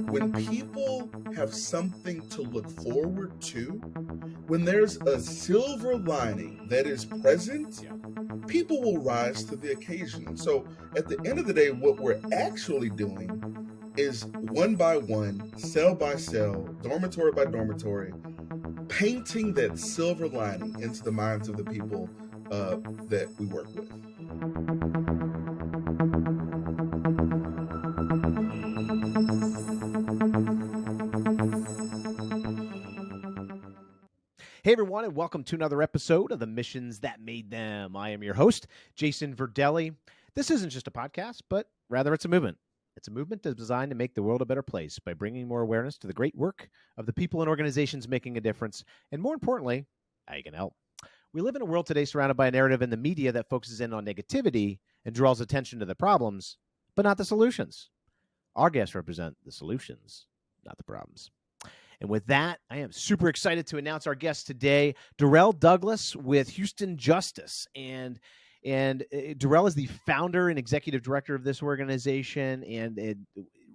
When people have something to look forward to, when there's a silver lining that is present, people will rise to the occasion. So at the end of the day, what we're actually doing is one by one, cell by cell, dormitory by dormitory, painting that silver lining into the minds of the people that we work with. Hey, everyone, and welcome to another episode of The Missions That Made Them. I am your host, Jason Verdelli. This isn't just a podcast, but rather it's a movement. It's a movement designed to make the world a better place by bringing more awareness to the great work of the people and organizations making a difference, and more importantly, how you can help. We live in a world today surrounded by a narrative in the media that focuses in on negativity and draws attention to the problems, but not the solutions. Our guests represent the solutions, not the problems. And with that, I am super excited to announce our guest today, Darrell Douglas with Houston Justice. And Darrell is the founder and executive director of this organization. And it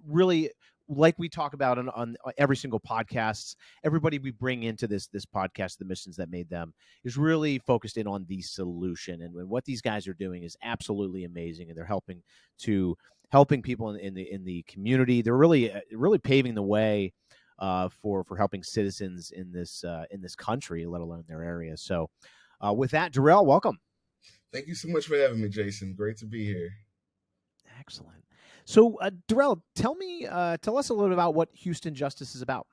really, like we talk about on every single podcast, everybody we bring into this podcast, The Missions That Made Them, is really focused in on the solution. And what these guys are doing is absolutely amazing. And they're helping people in the community. They're really paving the way for helping citizens in this country, let alone their area. So with that, Darrell, welcome. Thank you so much for having me, Jason. Great to be here. Excellent. So Darrell, tell us a little bit about what Houston Justice is about.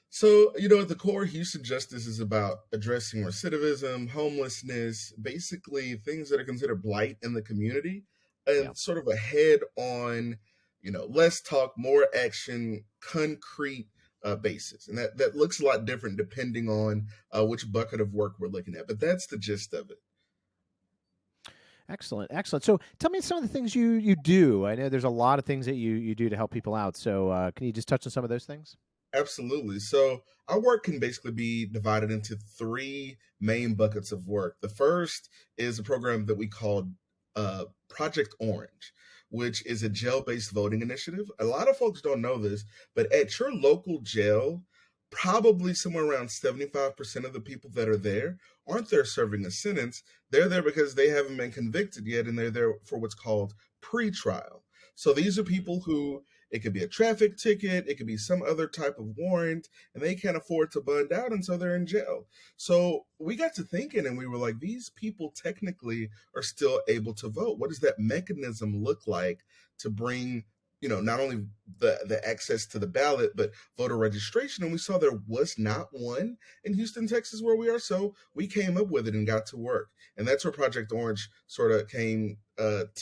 So, at the core, Houston Justice is about addressing recidivism, homelessness, basically things that are considered blight in the community, and sort of a head-on, less talk, more action, concrete basis. And that looks a lot different depending on which bucket of work we're looking at. But that's the gist of it. Excellent. So tell me some of the things you do. I know there's a lot of things that you do to help people out. So can you just touch on some of those things? Absolutely. So our work can basically be divided into three main buckets of work. The first is a program that we call Project Orange, which is a jail-based voting initiative. A lot of folks don't know this, but at your local jail, probably somewhere around 75% of the people that are there aren't there serving a sentence. They're there because they haven't been convicted yet, and they're there for what's called pre-trial. So these are people who, it could be a traffic ticket, it could be some other type of warrant, and they can't afford to bond out, and so they're in jail. So we got to thinking, and we were like, these people technically are still able to vote. What does that mechanism look like to bring, not only the access to the ballot, but voter registration? And we saw there was not one in Houston, Texas, where we are. So we came up with it and got to work. And that's where Project Orange sort of came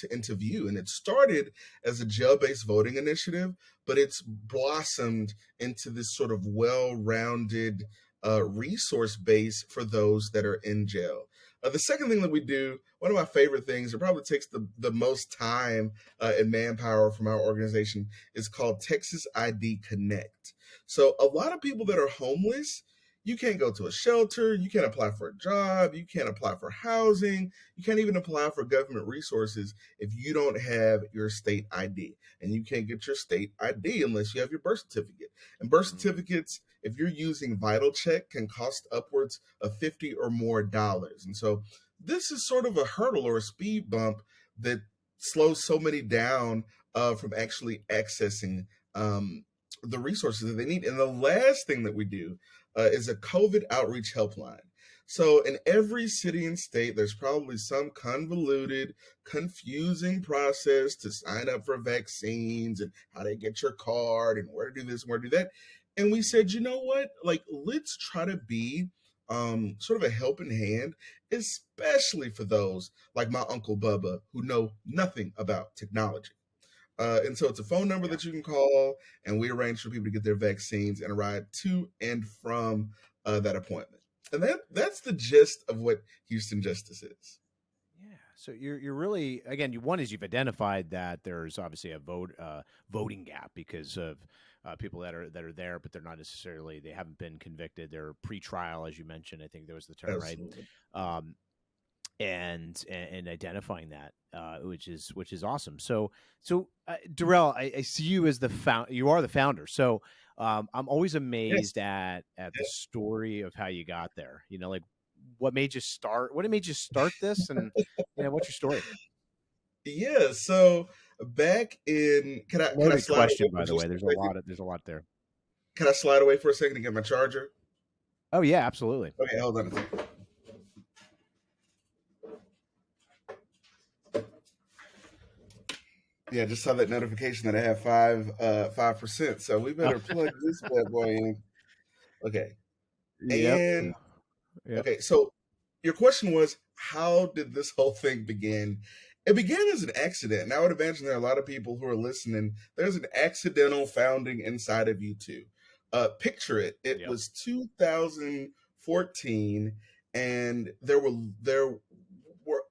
into view. And it started as a jail-based voting initiative, but it's blossomed into this sort of well-rounded resource base for those that are in jail. The second thing that we do, one of my favorite things, it probably takes the most time and manpower from our organization, is called Texas ID Connect. So a lot of people that are homeless, you can't go to a shelter, you can't apply for a job, you can't apply for housing, you can't even apply for government resources if you don't have your state ID. And you can't get your state ID unless you have your birth certificate. And birth certificates, if you're using Vital Check, can cost upwards of $50 or more. And so this is sort of a hurdle or a speed bump that slows so many down from actually accessing the resources that they need. And the last thing that we do is a COVID outreach helpline. So in every city and state, there's probably some convoluted, confusing process to sign up for vaccines and how to get your card and where to do this and where to do that. And we said, you know what? Let's try to be sort of a helping hand, especially for those like my Uncle Bubba who know nothing about technology. And so it's a phone number that you can call, and we arrange for people to get their vaccines and a ride to and from that appointment. And that's the gist of what Houston Justice is. Yeah. So you're really, again, you've identified that there's obviously a voting gap because of people that are there, but they're not necessarily, they haven't been convicted. They're pre-trial, as you mentioned. I think there was the term, Absolutely. right? and identifying that, which is awesome. So Darrell, I see you as you are the founder. So I'm always Yes. amazed at the story of how you got there. Like what made you start? What made you start this? And what's your story? Yeah. So back in, can I Loaded slide away question, for by the way. just a second? There's a lot there. Can I slide away for a second to get my charger? Oh yeah, absolutely. Okay, hold on a second. Yeah, just saw that notification that I have 5%. So we better plug this bad boy in. Okay. Yep. And Yep. okay, so your question was, how did this whole thing begin? It began as an accident. And I would imagine there are a lot of people who are listening. There's an accidental founding inside of you too. Picture it. It Yep. was 2014, and there were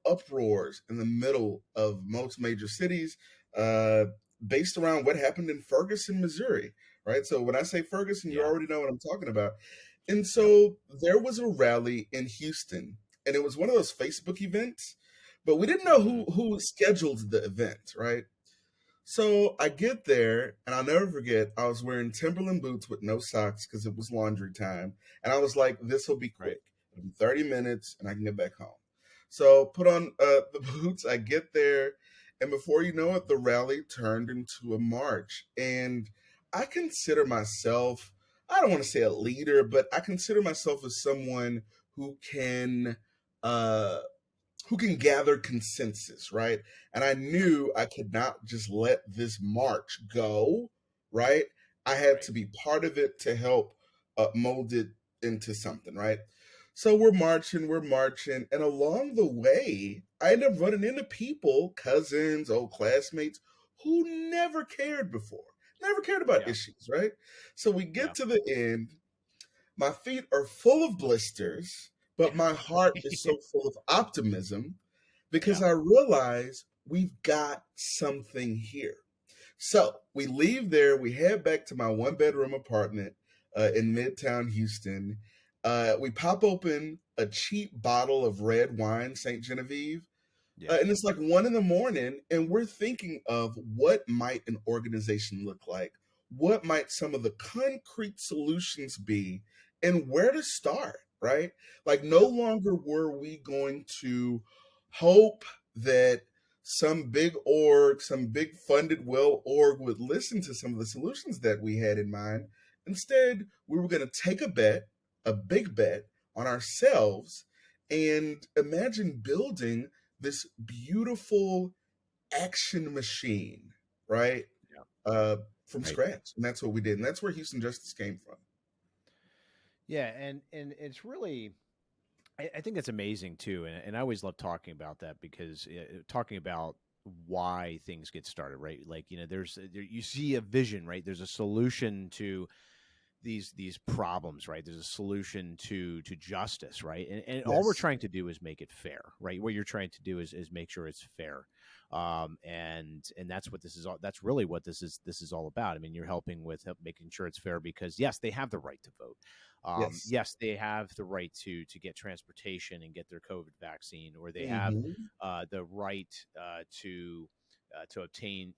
uproars in the middle of most major cities, uh, based around what happened in Ferguson, Missouri. Right. So when I say Ferguson, you Yeah. already know what I'm talking about. And Yep. so there was a rally in Houston, and it was one of those Facebook events, but we didn't know Hmm. who scheduled the event, right? So I get there, and I'll never forget. I was wearing Timberland boots with no socks because it was laundry time, and I was like, "This will be Right. quick. It'll be 30 minutes, and I can get back home." So put on the boots. I get there, and before you know it, the rally turned into a march. And I consider myself, I don't want to say a leader, but I consider myself as someone who can uh, who can gather consensus, right? And I knew I could not just let this march go, right? I had Right. to be part of it to help mold it into something, right? So we're marching, and along the way, I end up running into people, cousins, old classmates, who never cared before, never cared about Yeah. issues, right? So we Yeah. get to the end, my feet are full of blisters, but my heart is so full of optimism because Yeah. I realize we've got something here. So we leave there, we head back to my one bedroom apartment in Midtown Houston. We pop open a cheap bottle of red wine, St. Genevieve, Yeah. and it's like 1 in the morning, and we're thinking of what might an organization look like? What might some of the concrete solutions be, and where to start, right? Like, no Yeah. longer were we going to hope that some big org, some big funded well org would listen to some of the solutions that we had in mind. Instead, we were going to take a bet, a big bet on ourselves, and imagine building this beautiful action machine, right? Yeah. Uh, from Right. scratch, and that's what we did, and that's where Houston Justice came from. Yeah. And it's really, I think that's amazing too, and I always love talking about that because talking about why things get started, right? Like you see a vision, right? There's a solution to these problems, right? There's a solution to justice, right? And all we're Yes. trying to do is make it fair, right? What you're trying to do is make sure it's fair, and that's what this is all. That's really what this is all about. I mean, you're helping with making sure it's fair because yes, they have the right to vote. Yes. Yes, they have the right to get transportation and get their COVID vaccine, or they have Hmm. the right to obtain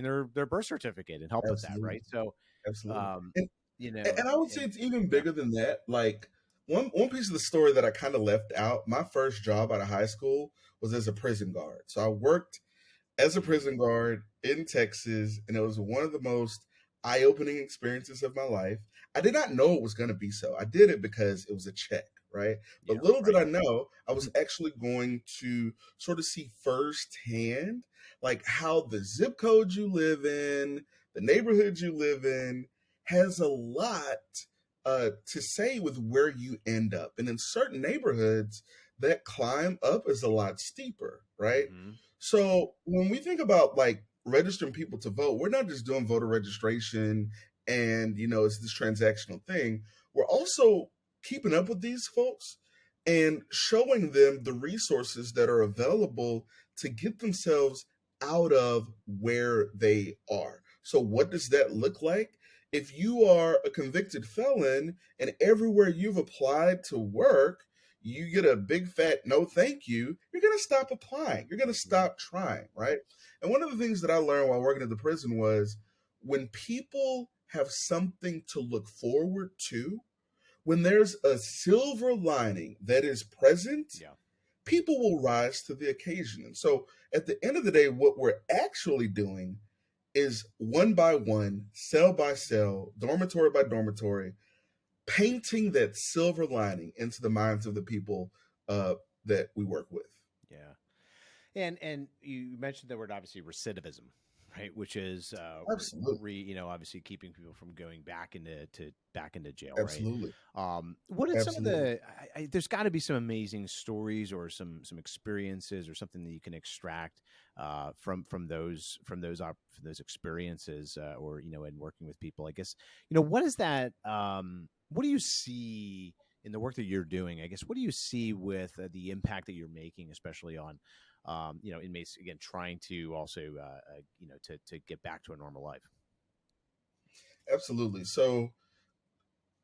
their birth certificate and help with that, Absolutely. right? So Absolutely. um, And you know, and I would say and it's even yeah, bigger than that. Like, one piece of the story that I kind of left out. My first job out of high school was as a prison guard. So I worked as a mm, prison guard in Texas, and it was one of the most eye opening experiences of my life. I did not know it was going to be so. I did it because it was a check, right? yeah, But little did right, I know, I was actually going to sort of see firsthand, like, how the zip code you live in, the neighborhood you live in, has a lot to say with where you end up. And in certain neighborhoods, that climb up is a lot steeper, right? hmm So when we think about like registering people to vote, we're not just doing voter registration and it's this transactional thing. We're also keeping up with these folks and showing them the resources that are available to get themselves out of where they are. So what does that look like? If you are a convicted felon and everywhere you've applied to work, you get a big fat no thank you, you're going to stop applying. You're going to Mhm. stop trying, right? And one of the things that I learned while working at the prison was when people have something to look forward to, when there's a silver lining that is present, Yeah. people will rise to the occasion. And so at the end of the day, what we're actually doing is one by one, cell by cell, dormitory by dormitory, painting that silver lining into the minds of the people that we work with. Yeah. And you mentioned the word obviously recidivism, right? Which is Absolutely. obviously keeping people from going back into jail, right? Absolutely. What are some of Absolutely. there's got to be some amazing stories or some experiences or something that you can extract from those experiences or in working with people. I guess what is that? What do you see in the work that you're doing? I guess what do you see with the impact that you're making, especially on inmates again trying to also to get back to a normal life. Absolutely. So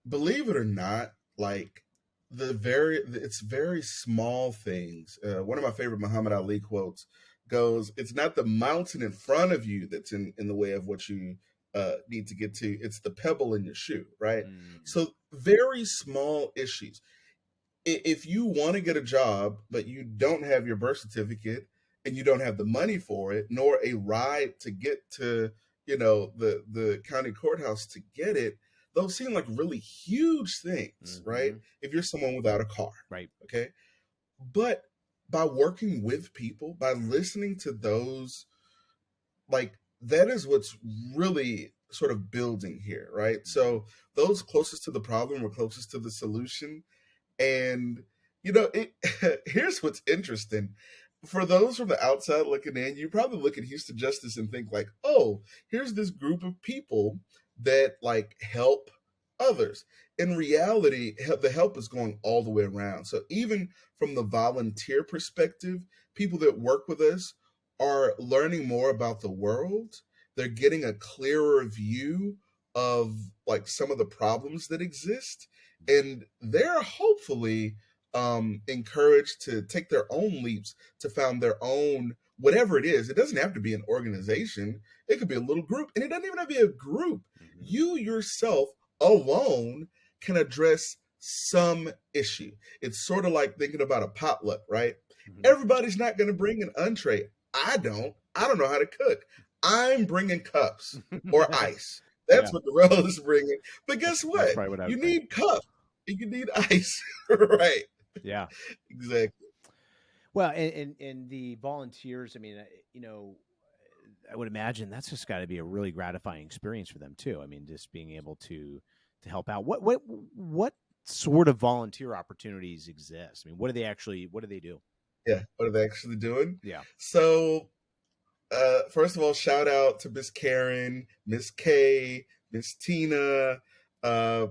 believe it or not, like it's very small things. One of my favorite Muhammad Ali quotes goes, "It's not the mountain in front of you that's in the way of what you need to get to. It's the pebble in your shoe." Right. Mm-hmm. So very small issues. If you want to get a job but you don't have your birth certificate and you don't have the money for it nor a ride to get to the county courthouse to get it, those seem like really huge things, right? Mm-hmm. If you're someone without a car. Right. Okay. But by working with people, by listening to those, like, that is what's really sort of building here, right? Mm-hmm. So those closest to the problem or closest to the solution. And it here's what's interesting. For those from the outside looking in, you probably look at Houston Justice and think like, oh, here's this group of people that like help others. In reality, the help is going all the way around. So even from the volunteer perspective, people that work with us are learning more about the world. They're getting a clearer view of like some of the problems that exist, and they're hopefully encouraged to take their own leaps to found their own whatever it is. It doesn't have to be an organization. It could be a little group, and it doesn't even have to be a group. Mm-hmm. You yourself alone can address some issue. It's sort of like thinking about a potluck, right? Mm-hmm. Everybody's not going to bring an entree. I don't know how to cook. I'm bringing cups or ice. Yeah, That's what the row is bringing. But guess that's what? probably what I You would think. need cups. You need ice. Right. Yeah. Exactly. Well, and the volunteers. I mean, I would imagine that's just got to be a really gratifying experience for them too. I mean, just being able to help out. What sort of volunteer opportunities exist? I mean, what do they do? Yeah. What are they actually doing? Yeah. So, first of all, shout out to Miss Karen, Miss Kay, Miss Tina. Uh,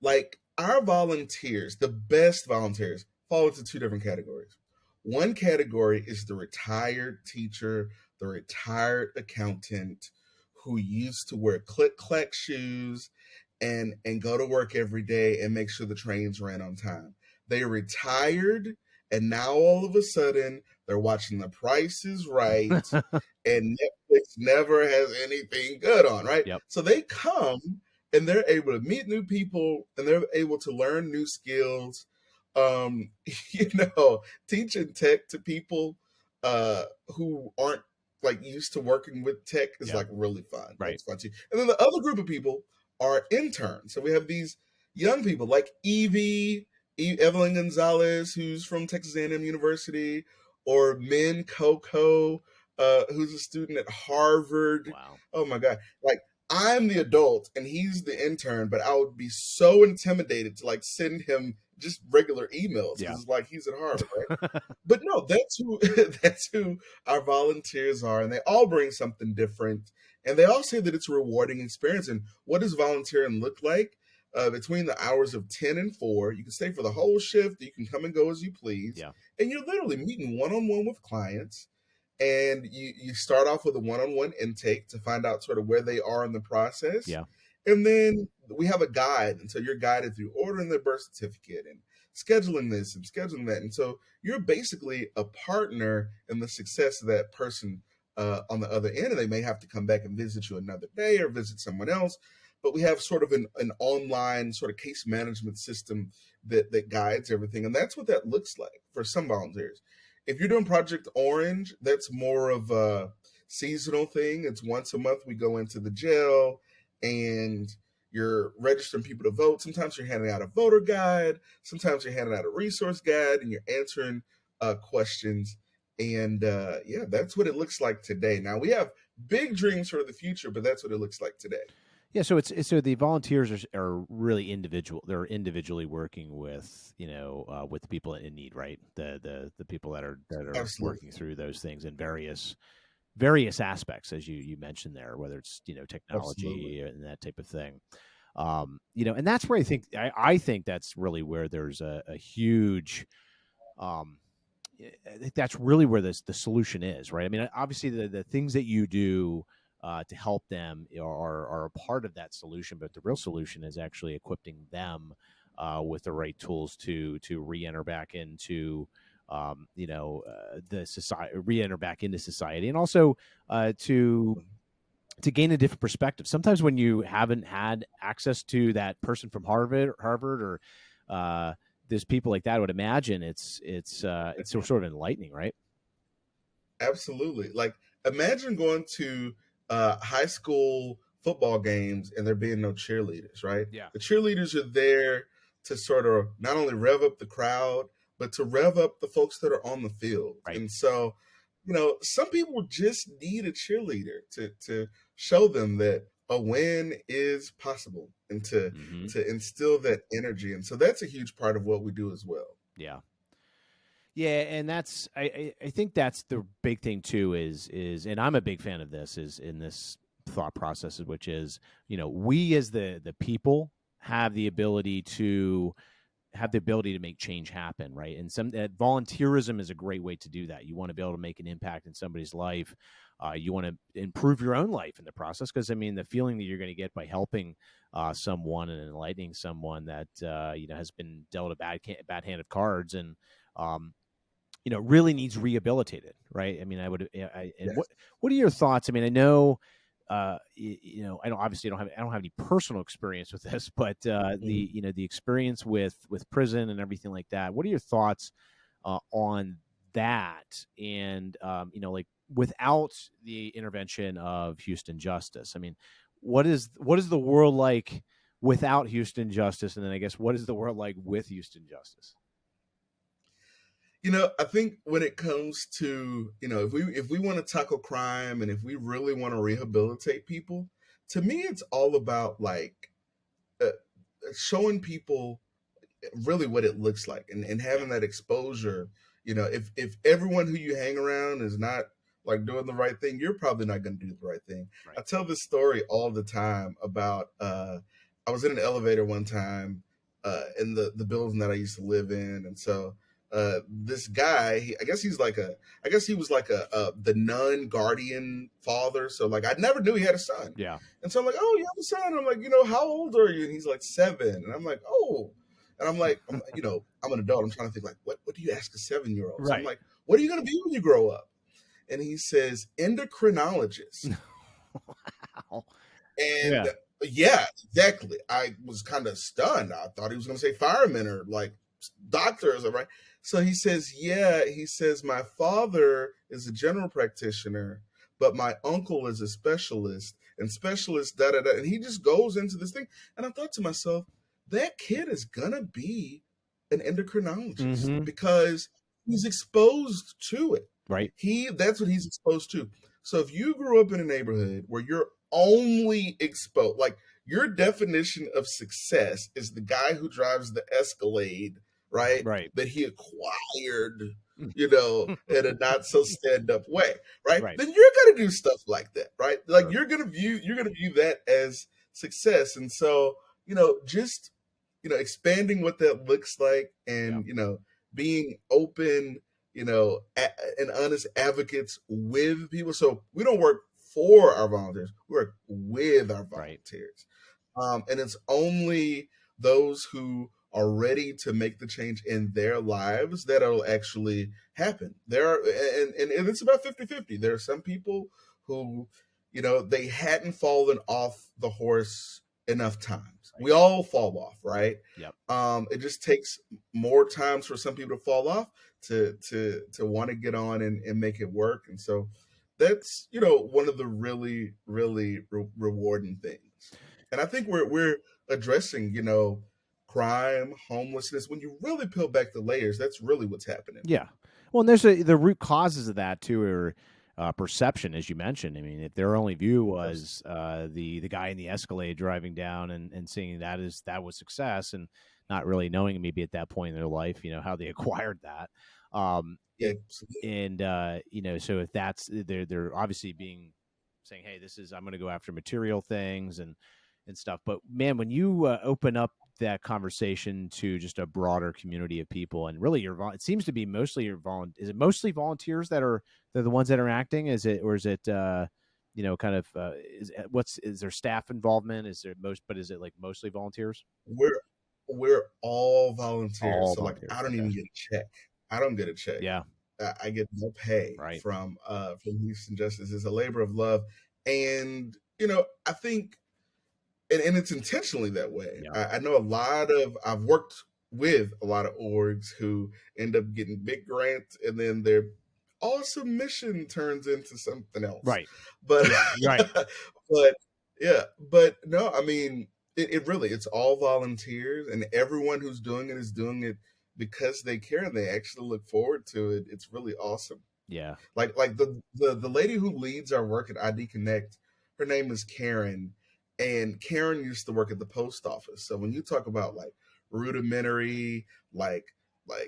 like our volunteers, the best volunteers fall into two different categories. One category is the retired teacher, the retired accountant who used to wear click clack shoes and go to work every day and make sure the trains ran on time. They retired, and now all of a sudden they're watching The Price is Right, and Netflix never has anything good on, right? Yep. So they come and they're able to meet new people and they're able to learn new skills. Um, teaching tech to people who aren't like used to working with tech is Yeah. like really fun. Right. That's fun too. And then the other group of people are interns. So we have these young people like Evelyn Gonzalez, who's from Texas A&M University, or Min Coco, who's a student at Harvard. Wow. Oh my God. Like, I'm the adult and he's the intern, but I would be so intimidated to like send him just regular emails because Yeah. it's like he's at Harvard, right? But no, that's who that's who our volunteers are, and they all bring something different, and they all say that it's a rewarding experience. And what does volunteering look like? Between the hours of 10 and 4, you can stay for the whole shift. You can come and go as you please, Yeah. and you're literally meeting one-on-one with clients. And you start off with a one-on-one intake to find out sort of where they are in the process. Yeah. And then we have a guide. And so you're guided through ordering their birth certificate and scheduling this and scheduling that. And so you're basically a partner in the success of that person on the other end. And they may have to come back and visit you another day or visit someone else. But we have sort of an online sort of case management system that guides everything. And that's what that looks like for some volunteers. If you're doing Project Orange, that's more of a seasonal thing. It's once a month we go into the jail and you're registering people to vote. Sometimes you're handing out a voter guide. Sometimes you're handing out a resource guide and you're answering questions. And yeah, that's what it looks like today. Now, we have big dreams for the future, but that's what it looks like today. Yeah, so so the volunteers are really individual. They're individually working with with people in need, right? The people that are Absolutely. working through those things in various aspects, as you mentioned there, whether it's technology Absolutely. and that type of thing. And that's where I think that's really where there's a huge. I think that's really where the solution is, right? I mean, obviously the things that you do to help them are a part of that solution, but the real solution is actually equipping them with the right tools to re-enter back into the society, re-enter back into society, and also to gain a different perspective. Sometimes when you haven't had access to that person from Harvard or there's people like that, I would imagine it's sort of enlightening, right? Absolutely. Like, imagine going to high school football games and there being no cheerleaders, right? Yeah. The cheerleaders are there to sort of not only rev up the crowd, but to rev up the folks that are on the field. Right. And so, some people just need a cheerleader to show them that a win is possible and to instill that energy. And so that's a huge part of what we do as well. Yeah. Yeah, and that's I think that's the big thing too is and I'm a big fan of this is in this thought process, which is we as the people have the ability to make change happen, right? And volunteerism is a great way to do that. You want to be able to make an impact in somebody's life. You want to improve your own life in the process, because I mean the feeling that you're going to get by helping someone and enlightening someone that has been dealt a bad hand of cards and really needs rehabilitated, right? I mean, Yes. what are your thoughts? I mean, I know, I don't have any personal experience with this, but the experience with prison and everything like that. What are your thoughts on that? And like without the intervention of Houston Justice, I mean, what is the world like without Houston Justice? And then I guess what is the world like with Houston Justice? I think when it comes to, if we want to tackle crime and if we really want to rehabilitate people, to me, it's all about like showing people really what it looks like and having that exposure. If everyone who you hang around is not like doing the right thing, you're probably not going to do the right thing. Right. I tell this story all the time about, I was in an elevator one time in the building that I used to live in. And so this guy, I guess he was like the nun guardian father. So like, I never knew he had a son. Yeah. And so I'm like, oh, you have a son. I'm like, how old are you? And he's like 7. And I'm like, oh. And I'm like, I'm an adult. I'm trying to think like, what do you ask a 7-year-old? Right. So I'm like, what are you going to be when you grow up? And he says, endocrinologist. Wow. And yeah, exactly. I was kind of stunned. I thought he was going to say fireman or like doctor or something, right? So he says, my father is a general practitioner, but my uncle is a specialist and specialist, da da da. And he just goes into this thing. And I thought to myself, that kid is going to be an endocrinologist because he's exposed to it. Right. That's what he's exposed to. So if you grew up in a neighborhood where you're only exposed, like your definition of success is the guy who drives the Escalade, right? Right. That he acquired, in a not so stand up way, right? Then you're going to do stuff like that, right? Like you're going to view that as success. And so, just, expanding what that looks like and, being open, and honest advocates with people. So we don't work for our volunteers, we work with our volunteers. And it's only those who are ready to make the change in their lives, that'll actually happen. There are, and it's about 50-50. There are some people who, they hadn't fallen off the horse enough times. We all fall off, right? Yep. It just takes more times for some people to fall off to want to get on and make it work. And so that's, one of the really, really rewarding things. And I think we're addressing, crime, homelessness. When you really peel back the layers, that's really what's happening. Yeah. Well, and there's the root causes of that too, are perception, as you mentioned. I mean, if their only view was the guy in the Escalade driving down and seeing that was success, and not really knowing maybe at that point in their life, how they acquired that. Yeah, and so if that's they're obviously saying, hey, I'm going to go after material things and stuff. But man, when you open up that conversation to just a broader community of people, and really it seems to be mostly is it mostly volunteers they're the ones that are acting? Is it kind of is there staff involvement? Is it like mostly volunteers? We're all volunteers. All so volunteers. Like I don't even get a check. I don't get a check. Yeah. I get no pay from Houston Justice. It's a labor of love. And, I think, and it's intentionally that way. Yeah. I know I've worked with a lot of orgs who end up getting big grants, and then their awesome mission turns into something else. Right. But, right. but no, I mean, it really, it's all volunteers, and everyone who's doing it is doing it because they care and they actually look forward to it. It's really awesome. Yeah. Like the lady who leads our work at ID Connect, her name is Karen, and Karen used to work at the post office. So when you talk about like rudimentary, like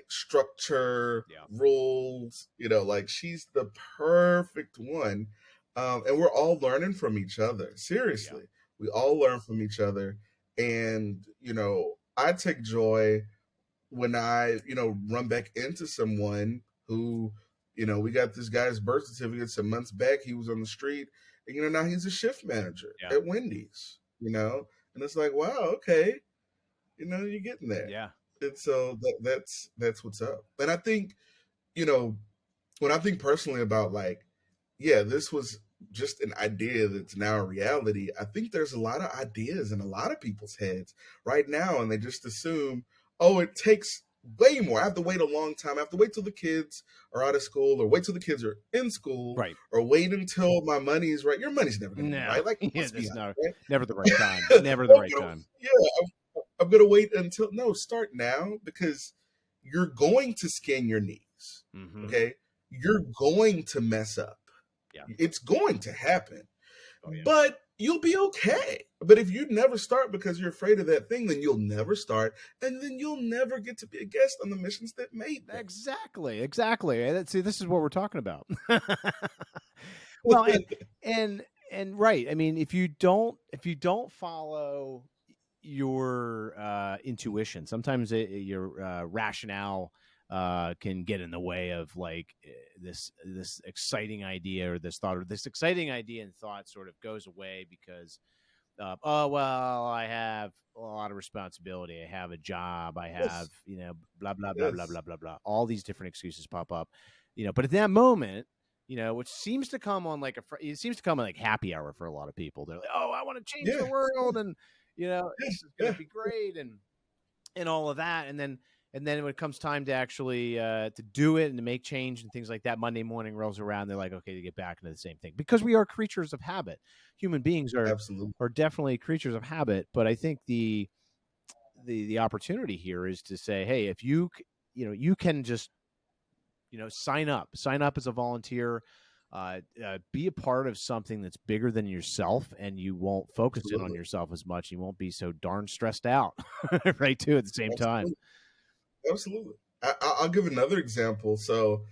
structure, rules, like she's the perfect one. And we're all learning from each other. Seriously. We all learn from each other. And, I take joy when I, run back into someone who, we got this guy's birth certificate some months back. He was on the street, and, now he's a shift manager at Wendy's, and it's like, wow, okay, you're getting there. Yeah. And so that's what's up. And I think, when I think personally about like, this was just an idea that's now a reality. I think there's a lot of ideas in a lot of people's heads right now, and they just assume, oh, it takes way more. I have to wait a long time. I have to wait till the kids are out of school, or wait till the kids are in school, right? Or wait until my money's right. Your money's never going to be right. Like, never the right time. Never the right time. Yeah, I'm going to wait until start now, because you're going to skin your knees. Mm-hmm. Okay, you're going to mess up. Yeah, it's going to happen. But you'll be okay. But if you never start because you're afraid of that thing, then you'll never start, and then you'll never get to be a guest on the missions that made them. Exactly. See, this is what we're talking about. Well, and right. I mean, if you don't follow your intuition, sometimes your rationale can get in the way of like this exciting idea, or this thought, or this exciting idea and thought sort of goes away because I have a lot of responsibility, I have a job, I have blah blah blah blah blah blah blah. All these different excuses pop up, but at that moment, which seems to come on like happy hour for a lot of people. They're like, oh, I want to change the world, and this is gonna be great, and all of that, and then when it comes time to actually to do it and to make change and things like that, Monday morning rolls around. They're like, okay, to get back into the same thing, because we are creatures of habit. Human beings are definitely creatures of habit. But I think the opportunity here is to say, hey, if you can just sign up as a volunteer, be a part of something that's bigger than yourself, and you won't focus in on yourself as much. You won't be so darn stressed out, right? Too, at the same time. Absolutely. I'll give another example. So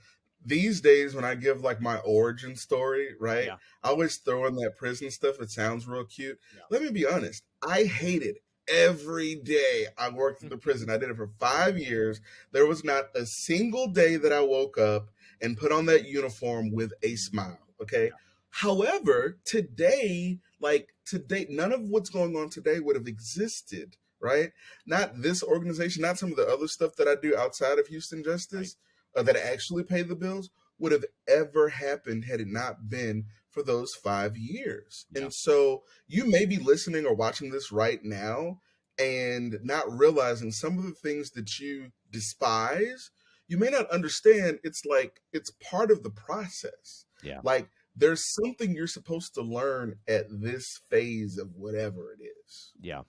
these days when I give like my origin story, right? I always throw in that prison stuff. It sounds real cute. Let me be honest. I hate it every day I worked in the prison. I did it for 5 years. There was not a single day that I woke up and put on that uniform with a smile. Okay. However, today, none of what's going on today would have existed right? Not this organization, not some of the other stuff that I do outside of Houston Right. Justice that actually pay the bills would have ever happened had it not been for those 5 years. Yeah. And so you may be listening or watching this right now and not realizing some of the things that you despise. You may not understand. It's like it's part of the process. Yeah. Like there's something you're supposed to learn at this phase of whatever it is. Yeah.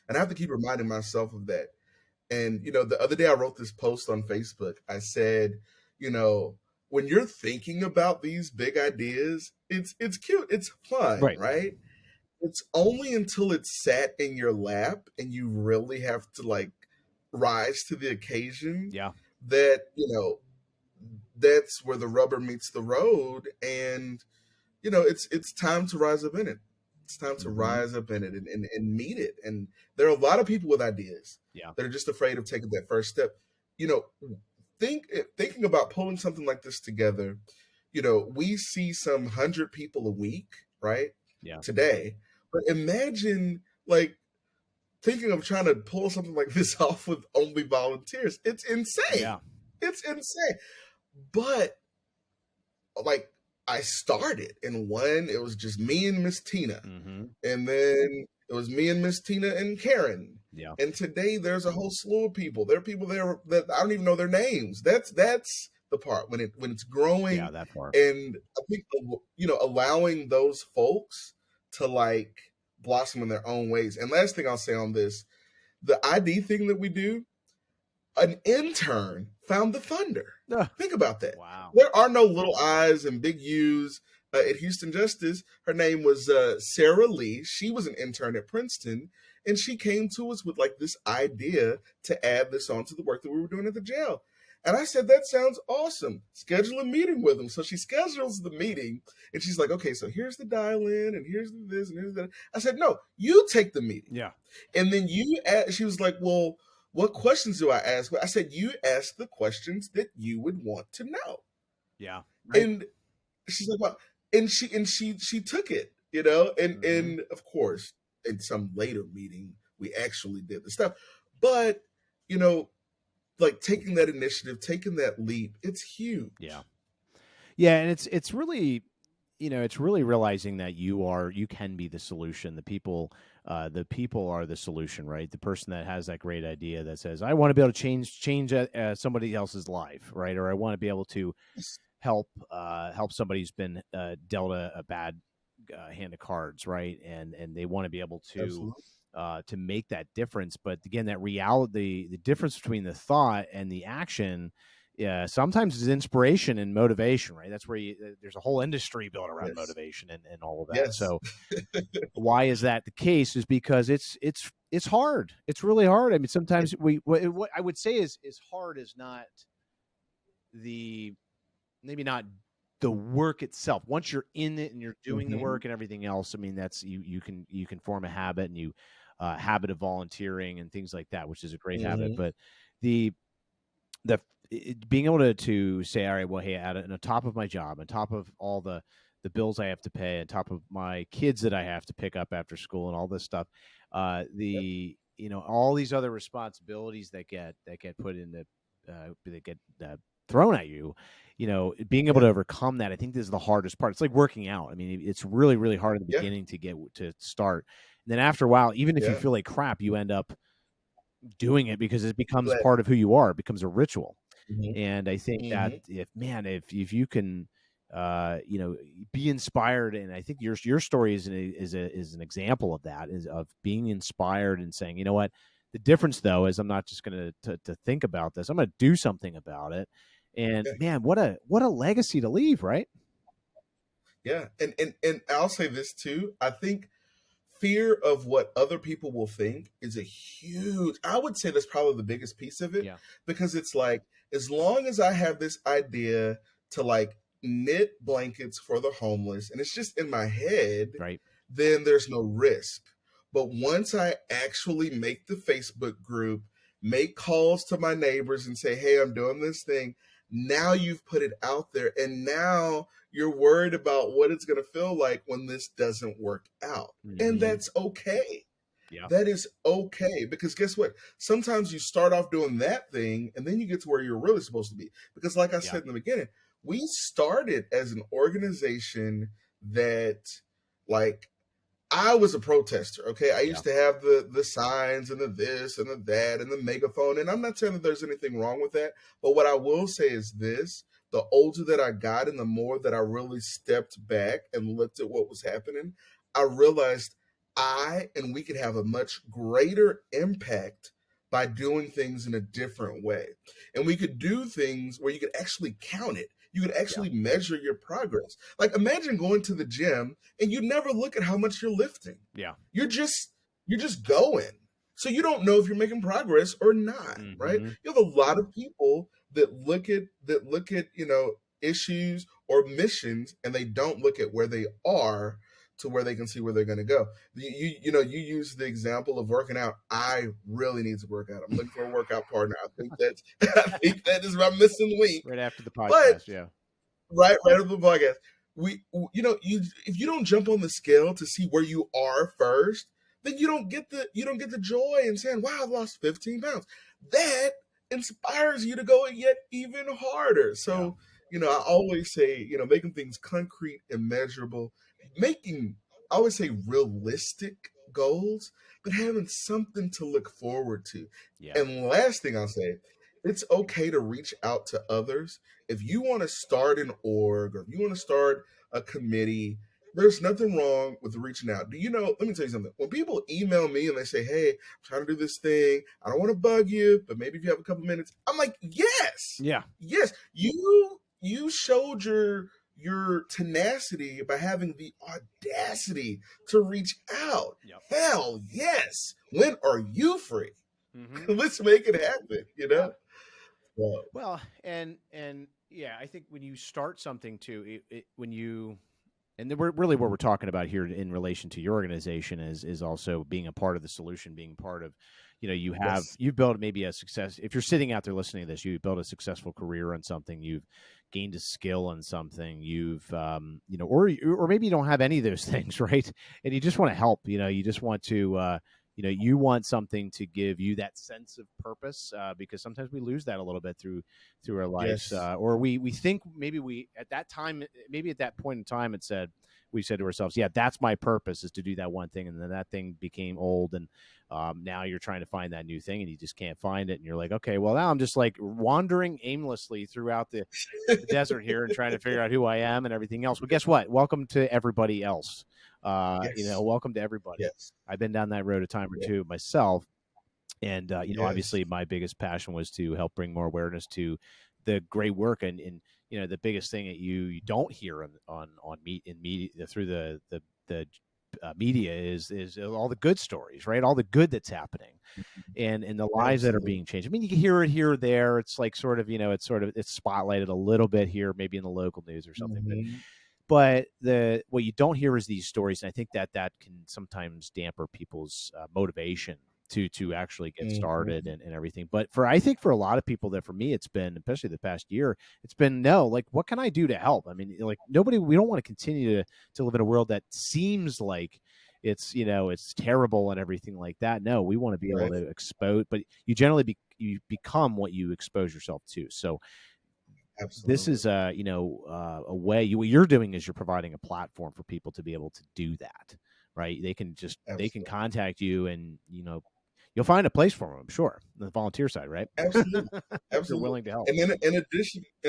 And I have to keep reminding myself of that. And, the other day I wrote this post on Facebook. I said, when you're thinking about these big ideas, it's cute, it's fun, Right. right? It's only until it's sat in your lap and you really have to like rise to the occasion Yeah. that, that's where the rubber meets the road. And it's time to rise up in it. It's time to rise up in it and meet it. And there are a lot of people with ideas that are just afraid of taking that first step. Thinking about pulling something like this together, we see some 100 people a week, right? Yeah. Today. But imagine like thinking of trying to pull something like this off with only volunteers. It's insane. Yeah. It's insane. But like I started, and one, it was just me and Miss Tina. Mm-hmm. And then it was me and Miss Tina and Karen. Yeah. And today there's a whole slew of people. There are people there that I don't even know their names. That's the part when it's growing. Yeah, that part. And I think allowing those folks to like blossom in their own ways. And last thing I'll say on this, the ID thing that we do, an intern found the funder. Think about that. Wow. There are no little I's and big U's at Houston Justice. Her name was Sarah Lee. She was an intern at Princeton, and she came to us with like this idea to add this on to the work that we were doing at the jail. And I said, that sounds awesome. Schedule a meeting with them. So she schedules the meeting, and she's like, okay, so here's the dial-in, and here's this, and here's that. I said, no, you take the meeting. Yeah. And then she was like, well, what questions do I ask? I said, you ask the questions that you would want to know. Yeah. Right. And she's like, well, and she took it, and of course, in some later meeting, we actually did the stuff. But, like taking that initiative, taking that leap, it's huge. Yeah. Yeah. And it's really, it's really realizing that you can be the solution. The people are the solution, right? The person that has that great idea that says, I want to be able to change somebody else's life, right? Or I want to be able to help somebody who's been dealt a bad hand of cards, right? And they want to be able to make that difference. But again, that reality, the difference between the thought and the action, sometimes is inspiration and motivation, right? That's where there's a whole industry built around motivation and all of that. Yes. So why is that the case? Is because it's hard. It's really hard. I mean, sometimes what I would say is hard is not maybe not the work itself. Once you're in it and you're doing the work and everything else, I mean, that's you can form a habit, and habit of volunteering and things like that, which is a great habit. But being able to say, all right, well, hey, on top of my job, on top of all the bills I have to pay, on top of my kids that I have to pick up after school and all this stuff, all these other responsibilities that get put in that get thrown at you, being able to overcome that, I think this is the hardest part. It's like working out. I mean, it's really, really hard in the beginning to get to start. And then after a while, even if you feel like crap, you end up doing it because it becomes part of who you are. It becomes a ritual. And I think that if you can, be inspired, and I think your story is an example of that, is of being inspired and saying, you know what, the difference though is I'm not just going to think about this. I'm going to do something about it. And man, what a legacy to leave, right? Yeah. And I'll say this too. I think fear of what other people will think is I would say that's probably the biggest piece of it, because it's like, as long as I have this idea to like knit blankets for the homeless and it's just in my head, right, then there's no risk. But once I actually make the Facebook group, make calls to my neighbors and say, hey, I'm doing this thing, now you've put it out there, and now you're worried about what it's going to feel like when this doesn't work out. And that's okay. Yeah. that is okay. Because guess what? Sometimes you start off doing that thing and then you get to where you're really supposed to be. Because, like I Yeah. said in the beginning, we started as an organization that, like, I was a protester. Okay, I Yeah. used to have the signs and the this and the that and the megaphone, and I'm not saying that there's anything wrong with that. But what I will say is this: the older that I got, and the more that I really stepped back and looked at what was happening, I realized I and we could have a much greater impact by doing things in a different way, and we could do things where you could actually count it. You could Yeah. actually measure your progress. Like, imagine going to the gym and you never look at how much you're lifting. Yeah. You're just going. So you don't know if you're making progress or not, right? Mm-hmm. You have a lot of people that look at, issues or missions, and they don't look at where they are to where they can see where they're going to go. You use the example of working out. I really need to work out. I'm looking for a workout partner. I think that's I think that is my missing link. Right after the But podcast. Yeah. right on the podcast. You if you don't jump on the scale to see where you are first, then you don't get the joy in saying, "Wow, I've lost 15 pounds." That inspires you to go yet even harder. Yeah. So, I always say, making things concrete and measurable, making I always say realistic goals, but having something to look forward to. Yeah. And last thing I'll say, it's okay to reach out to others if you want to start an org or if you want to start a committee. There's nothing wrong with reaching out. Let me tell you something. When people email me and they say, "Hey, I'm trying to do this thing. I don't want to bug you, but maybe if you have a couple minutes," I'm like, yes, Yeah. yes. You showed your tenacity by having the audacity to reach out. Yep. Hell yes. When are you free? Mm-hmm. Let's make it happen, Yeah. Well, Well, and yeah, I think when you start something too, when you and then really what we're talking about here in relation to your organization is also being a part of the solution, being part of, yes. you've built maybe a success. If you're sitting out there listening to this, you've built a successful career on something, you've gained a skill on something, you've or maybe you don't have any of those things, right? And you just want to help, you just want to. You want something to give you that sense of purpose, because sometimes we lose that a little bit through our lives, Yes. or we think maybe we at that time, maybe at that point in time, we said to ourselves, yeah, that's my purpose, is to do that one thing, and then that thing became old, and now you're trying to find that new thing, and you just can't find it, and you're like, okay, well, now I'm just like wandering aimlessly throughout the desert here and trying to figure out who I am and everything else. Well, guess what? Welcome to everybody else. Yes. Welcome to everybody. Yes. I've been down that road a time or Yeah. two myself. And, Yes. obviously my biggest passion was to help bring more awareness to the great work. And the biggest thing that you don't hear on media through the media is all the good stories, right? All the good that's happening and the lives that are Absolutely. being changed. I mean, you can hear it here or there. It's like it's spotlighted a little bit here, maybe in the local news or something, Mhm. but what you don't hear is these stories, and I think that can sometimes damper people's motivation to actually get started Mhm. and everything. But I think for a lot of people, that for me, it's been, especially the past year, it's been, no, like, what can I do to help? I mean, like, we don't want to continue to live in a world that seems like it's terrible and everything like that. No, we want to be able Right. to expose, but you generally you become what you expose yourself to. So this Absolutely. is a way, what you're doing is you're providing a platform for people to be able to do that, right? They can Absolutely. contact you, and you'll find a place for them, I'm sure, on the volunteer side, right? Absolutely. If you're Absolutely. willing to help. And then in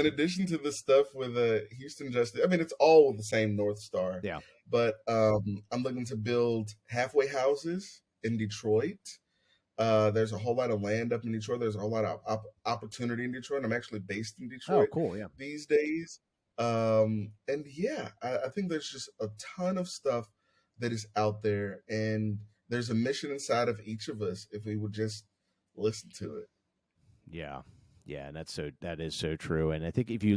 addition to the stuff with Houston Justice, I mean, it's all with the same North Star. Yeah. But I'm looking to build halfway houses in Detroit. There's a whole lot of land up in Detroit. There's a whole lot of opportunity in Detroit. I'm actually based in Oh, Detroit cool. Yeah. these days. And yeah, I think there's just a ton of stuff that is out there, and there's a mission inside of each of us if we would just listen to it. Yeah. Yeah, and that is so true. And I think if you're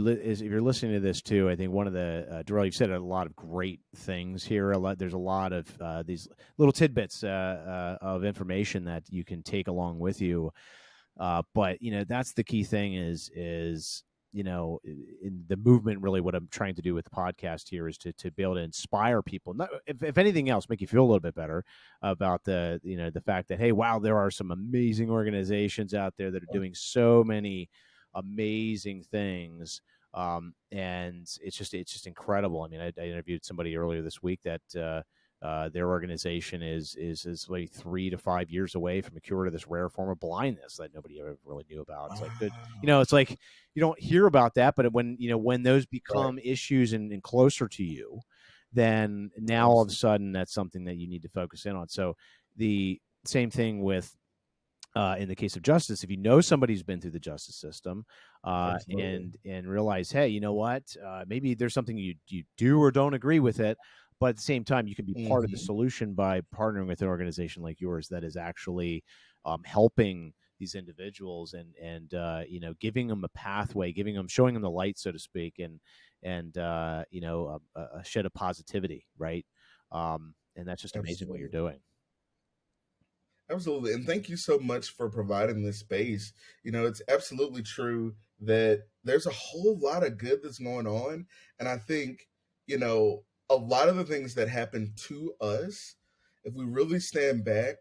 listening to this too, I think one of the Darrell, you've said a lot of great things here. There's a lot of these little tidbits of information that you can take along with you. But that's the key thing is in the movement, really what I'm trying to do with the podcast here is to be able to inspire people, not, if anything else, make you feel a little bit better about the fact that, hey, wow, there are some amazing organizations out there that are doing so many amazing things. And it's just incredible. I mean, I interviewed somebody earlier this week that their organization is like 3 to 5 years away from a cure to this rare form of blindness that nobody ever really knew about. It's like good, it's like you don't hear about that, but when those Right. become issues and closer to you, then now all of a sudden that's something that you need to focus in on. So the same thing with in the case of justice, if you know somebody's been through the justice system, Absolutely. and realize, hey, you know what, maybe there's something you do or don't agree with it, but at the same time, you can be part of the Hmm. solution by partnering with an organization like yours that is actually helping these individuals and giving them a pathway, showing them the light, so to speak, and a shed of positivity, right? And that's just amazing what you're Absolutely. doing. Absolutely. And thank you so much for providing this space. It's absolutely true that there's a whole lot of good that's going on. And I think, a lot of the things that happen to us, if we really stand back,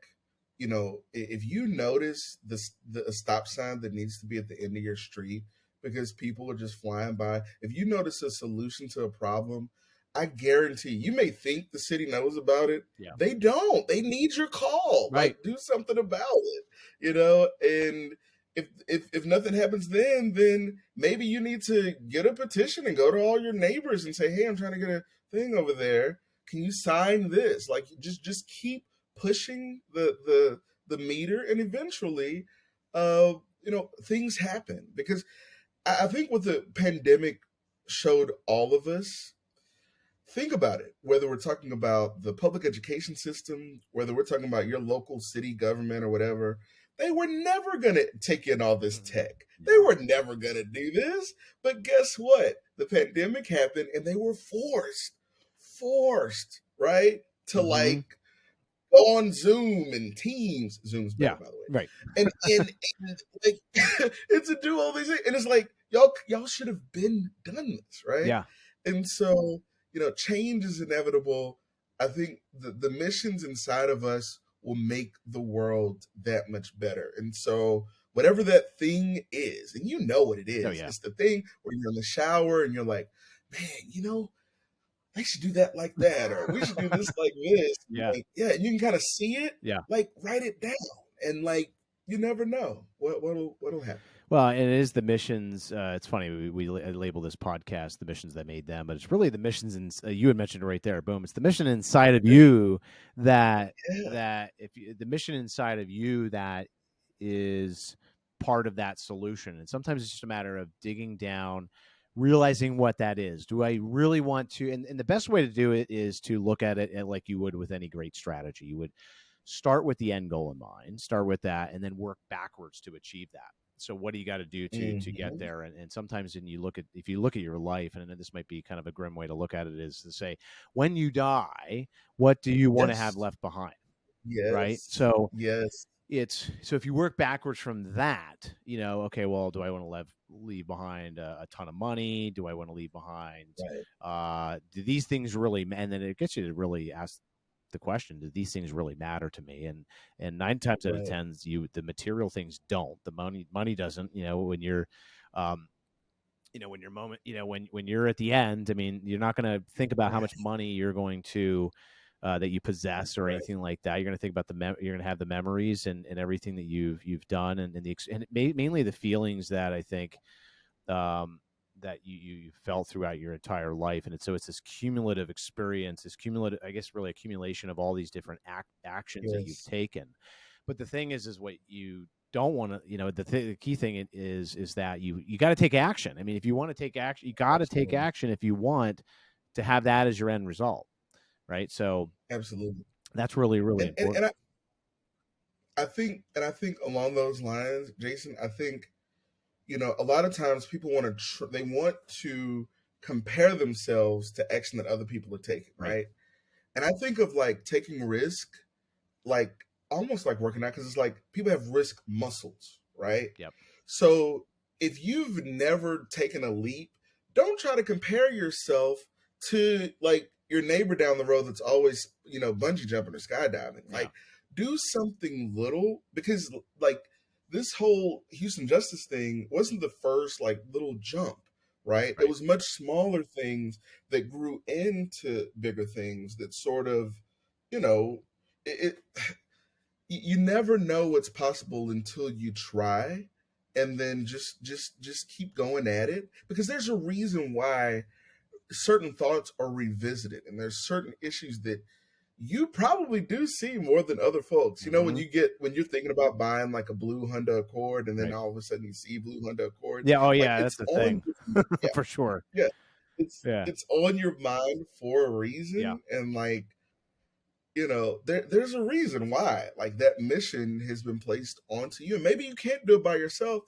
if you notice the stop sign that needs to be at the end of your street because people are just flying by, if you notice a solution to a problem, I guarantee you may think the city knows about it. Yeah. They don't. They need your call. Right. Like, do something about it. And if nothing happens then maybe you need to get a petition and go to all your neighbors and say, hey, I'm trying to get a thing over there. Can you sign this? Like, just keep pushing the meter, and eventually, things happen. Because I think what the pandemic showed all of us, think about it, whether we're talking about the public education system, whether we're talking about your local city government or whatever, they were never going to take in all this Mhm. tech. They No. were never going to do this. But guess what? The pandemic happened and they were forced, right? To Hmm. like go on Zoom and Teams. Zoom's better, Yeah. by the way. Right. And like and to do all these things. And it's like y'all should have been done this, right? Yeah. And so, change is inevitable. I think the missions inside of us will make the world that much better. And so whatever that thing is, and you know what it Oh is, yeah. it's the thing where you're in the shower and you're like, man, I should do that like that, or we should do this like this. Yeah. Like, yeah, and you can kind of see it, Yeah. like write it down, and like you never know what'll happen. Well, and it is the missions. It's funny we label this podcast "The Missions That Made Them," but it's really the missions. And you had mentioned it right there. Boom! It's the mission inside of you that Yeah, the mission inside of you that is part of that solution. And sometimes it's just a matter of digging down, realizing what that is. Do I really want to? And the best way to do it is to look at it like you would with any great strategy. You would start with the end goal in mind, start with that, and then work backwards to achieve that. So what do you got to do to get hmm, there? And sometimes when you look at, if you look at your life, and this might be kind of a grim way to look at it, is to say, when you die, what do you want to have yes, left behind? Right. yes, So yes, so if you work backwards from that, okay, well, do I want to leave behind a ton of money? Do I want to leave behind right, do these things really, and then it gets you to really ask the question, do these things really matter to me? And 9 times out of right, 10, the material things don't. The money doesn't. When you're um when your moment, when you're at the end, I mean, you're not going to think about how right, much money you're going to that you possess or right, anything like that. You're going to think about you're going to have the memories and everything that you've done, mainly the feelings that I think that you felt throughout your entire life. And it's this cumulative experience, this cumulative, I guess, really accumulation of all these different actions that you've yes, taken. But the thing is what you don't want to, the key thing is that you got to take action. I mean, if you want to take action, you got to take absolutely, action if you want to have that as your end result, right? So absolutely. that's really, really And important. I think along those lines, Jason, I think a lot of times people want to they want to compare themselves to action that other people are taking, Right. right? And I think of like taking risk, like almost like working out, because it's like people have risk muscles, right? Yep. So if you've never taken a leap, don't try to compare yourself to like your neighbor down the road that's always, bungee jumping or skydiving. Yeah. Like, do something little, because like this whole Houston Justice thing wasn't the first like little jump, right? It Right. was much smaller things that grew into bigger things that sort of, you know, it you never know what's possible until you try, and then just keep going at it, because there's a reason why certain thoughts are revisited, and there's certain issues that you probably do see more than other folks. Mm-hmm. When you're thinking about buying like a blue Honda Accord, and then Right. all of a sudden you see blue Honda Accords, Yeah. Oh, like yeah. That's it's the on thing yeah, for sure. yeah, it's Yeah. it's on your mind for a Yeah. reason. And like, there's a reason why like that mission has been placed onto you, and maybe you can't do it by yourself.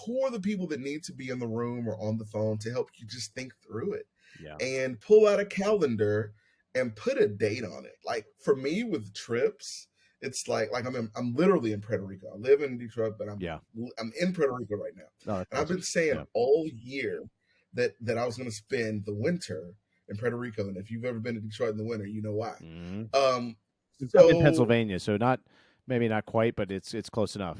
Who are the people that need to be in the room or on the phone to help you just think through it, Yeah. and pull out a calendar and put a date on it? Like for me with trips, it's like I'm literally in Puerto Rico. I live in Detroit, but Yeah. I'm in Puerto Rico right now, Oh, that's and I've awesome. been saying Yeah. all year that I was going to spend the winter in Puerto Rico. And if you've ever been to Detroit in the winter, you know why. Mm-hmm. Um, I'm in so, Pennsylvania, so maybe not quite, but it's close enough.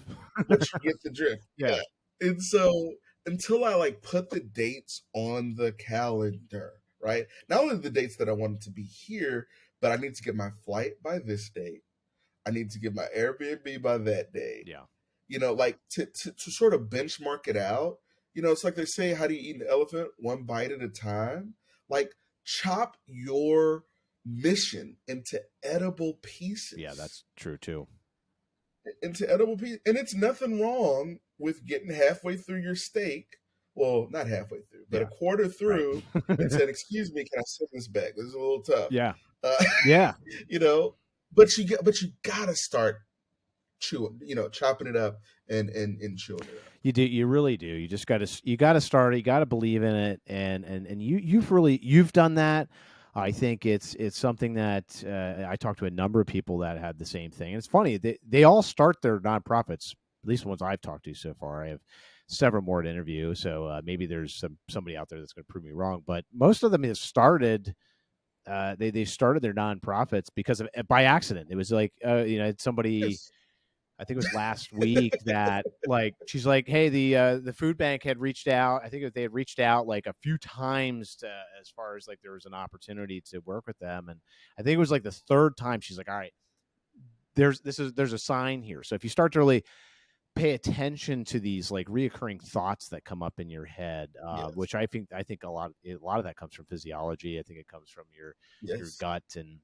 but you get the drift. Yeah. Yeah. And so until I like put the dates on the calendar, right? Not only the dates that I wanted to be here, but I need to get my flight by this date. I need to get my Airbnb by that date. Yeah. Like to sort of benchmark it out. It's like they say, how do you eat an elephant? One bite at a time. Like, chop your mission into edible pieces. Yeah, that's true too. Into edible pieces. And it's nothing wrong with getting halfway through your steak. Well, not halfway through, but Yeah. a quarter through, and Right. saying, "Excuse me, can I send this back? This is a little tough." Yeah. Uh, Yeah. you know, but you gotta start chewing, chopping it up and chewing it up. You do. You really do. You just got to. You got to start. You got to believe in it, and you've done that. I think it's something that I talked to a number of people that had the same thing. And it's funny, they all start their nonprofits. At least the ones I've talked to so far. I have several more to interview, so maybe there's somebody out there that's going to prove me wrong. But most of them have started. They started their nonprofits because of by accident. It was like somebody. Yes. I think it was last week that like she's like, hey, the food bank had reached out. I think they had reached out like a few times as far as like there was an opportunity to work with them, and I think it was like the third time she's like, all right, there's a sign here. So if you start to really pay attention to these like reoccurring thoughts that come up in your head, Yes. which I think a lot of that comes from physiology. I think it comes from your Yes. gut and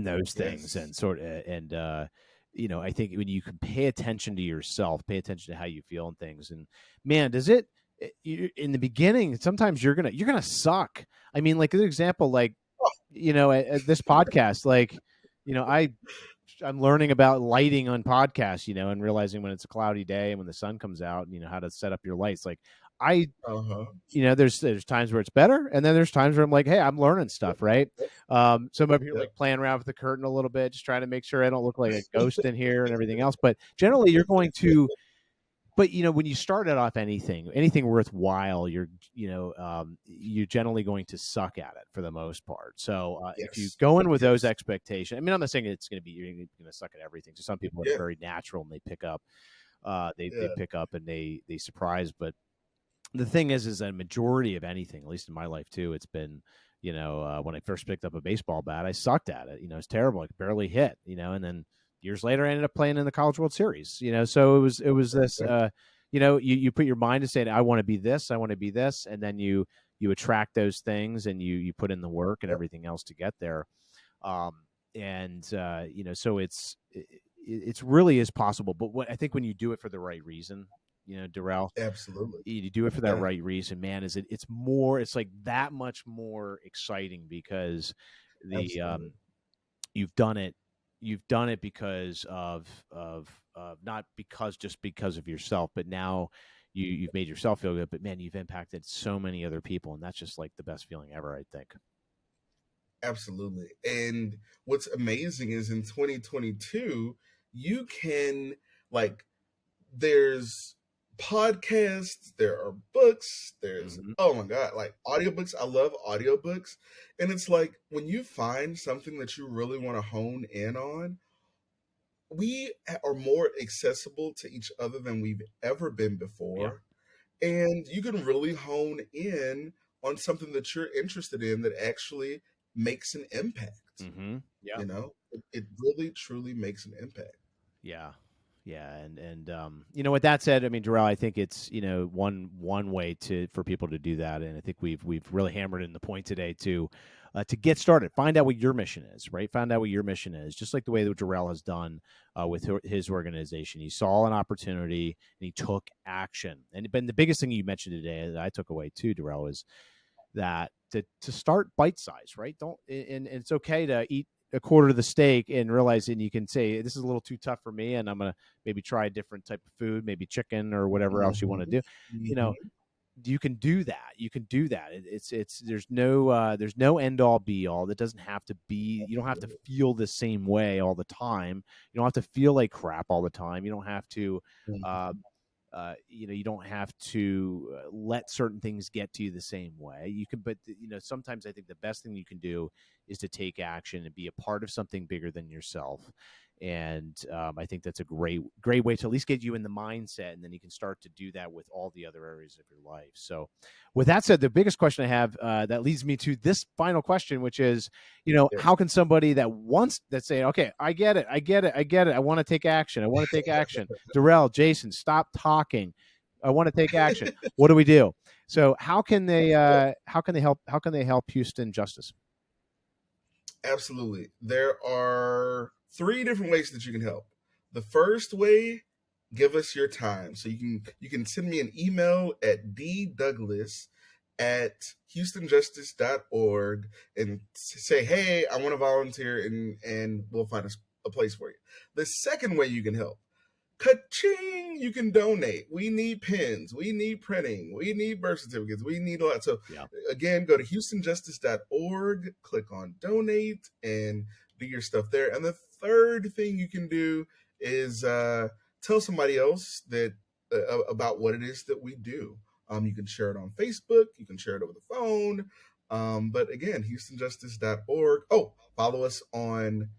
those things, Yes. and I think when you can pay attention to yourself, pay attention to how you feel and things, and man, does it in the beginning, sometimes you're gonna suck. I mean, like an example, like at this podcast, like I'm learning about lighting on podcasts, and realizing when it's a cloudy day and when the sun comes out, how to set up your lights. Like I Uh-huh. there's times where it's better, and then there's times where I'm like, hey, I'm learning stuff, right? Some of you are Yep. like playing around with the curtain a little bit, just trying to make sure I don't look like a ghost in here and everything else. But generally, you're going to. But when you started off anything worthwhile, you're generally going to suck at it for the most part. So if you Yes. go in with those Yes. expectations, I mean, I'm not saying it's going to be you're going to suck at everything. So some people are Yeah. very natural and they pick up, they Yeah. pick up and they surprise. But the thing is a majority of anything, at least in my life too, it's been, when I first picked up a baseball bat, I sucked at it. It's terrible. I could barely hit, and then years later I ended up playing in the College World Series, so it was this, you put your mind to saying, I want to be this, and then you attract those things and you put in the work and Yep. everything else to get there. So it's really is possible. But what I think when you do it for the right reason, Darrell, Absolutely. you do it for that Yeah. right reason, man, it's like that much more exciting because Absolutely. you've done it because of not just because of yourself, but now you've made yourself feel good, but man, you've impacted so many other people, and that's just like the best feeling ever, I think. Absolutely. And what's amazing is in 2022, you can like there's podcasts, there are books, there's, Mm-hmm. oh my God, like audiobooks. I love audiobooks. And it's like when you find something that you really want to hone in on, we are more accessible to each other than we've ever been Yeah. before. And you can really hone in on something that you're interested in that actually makes an impact. Mm-hmm. Yeah. It really truly makes an impact. Yeah. Yeah, and with that said, I mean, Darrell, I think it's one way for people to do that, and I think we've really hammered in the point today to get started. Find out what your mission is, right? Find out what your mission is, just like the way that Darrell has done with his organization. He saw an opportunity and he took action. And the biggest thing you mentioned today that I took away too, Darrell, is that to start bite size, right? Don't and it's okay to eat a quarter of the steak and realizing you can say this is a little too tough for me, and I'm gonna maybe try a different type of food, maybe chicken or whatever else you want to Mhm, do. You know, mhm. you can do that. You can do that. It's there's no end all be all. That doesn't have to be. You don't have to feel the same way all the time. You don't have to feel like crap all the time. You don't have to. Uh, Mhm. you don't have to let certain things get to you the same way. You can, but sometimes I think the best thing you can do is to take action and be a part of something bigger than yourself. And I think that's a great way to at least get you in the mindset, and then you can start to do that with all the other areas of your life. So, with that said, the biggest question I have that leads me to this final question, which is, Yes. how can somebody that say, okay, I get it, I want to take action, Darrell, Jason, stop talking. I want to take action. What do we do? So how can they help Houston Justice? Absolutely. There are three different ways that you can help. The first way, give us your time. So you can send me an email at ddouglas@houstonjustice.org and say, hey, I want to volunteer, and we'll find a place for you. The second way you can help, ka-ching, you can donate. We need pens, we need printing, we need birth certificates, we need a lot. So Yeah. again, go to houstonjustice.org, click on donate, and do your stuff there. And the third thing you can do is tell somebody else that about what it is that we do. You can share it on Facebook, you can share it over the phone. But again, houstonjustice.org. Oh, follow us on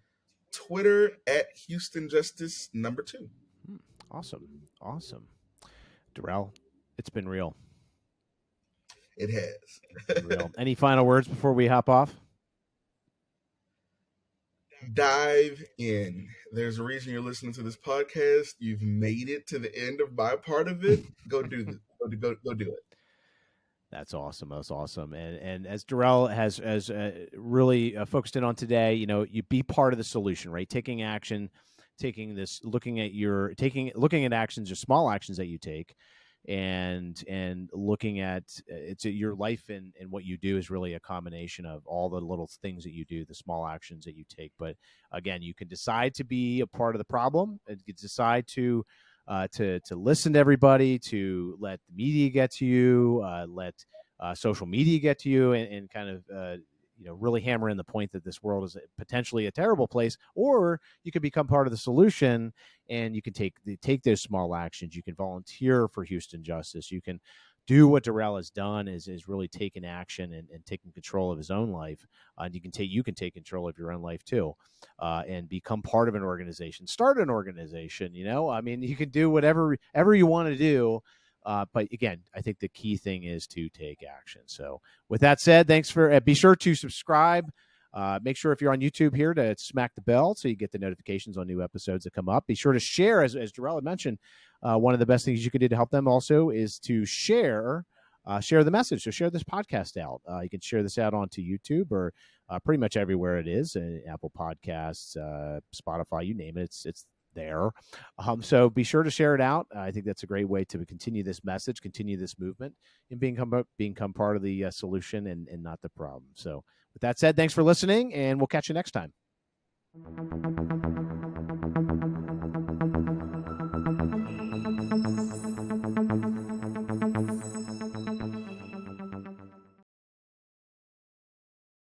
Twitter at houstonjustice2. Awesome. Awesome. Darrell, it's been real. It It's been has. real. Any final words before we hop off? Dive in. There's a reason you're listening to this podcast. You've made it to the end of my part of it. Go do this. Go do it. That's awesome. That's awesome. And as Darrell has really focused in on today, you be part of the solution, right? Taking action, looking at actions or small actions that you take, and looking at it's your life and what you do is really a combination of all the little things that you do, the small actions that you take. But again, you can decide to be a part of the problem. You can decide to listen to everybody, to let the media get to you, let social media get to you, and kind of really hammer in the point that this world is potentially a terrible place, or you can become part of the solution, and you can take those small actions. You can volunteer for Houston Justice. You can do what Darrell has done is really taking action and taking control of his own life. And you can take control of your own life too, and become part of an organization. Start an organization. I mean, you can do whatever you want to do. But again, I think the key thing is to take action. So, with that said, thanks for. Be sure to subscribe. Make sure if you're on YouTube here to smack the bell so you get the notifications on new episodes that come up. Be sure to share, as Darrell had mentioned. One of the best things you can do to help them also is to share the message. So share this podcast out. You can share this out onto YouTube or pretty much everywhere it is, Apple Podcasts, Spotify, you name it. It's there. So be sure to share it out. I think that's a great way to continue this message, continue this movement, and become part of the solution and not the problem. So with that said, thanks for listening, and we'll catch you next time.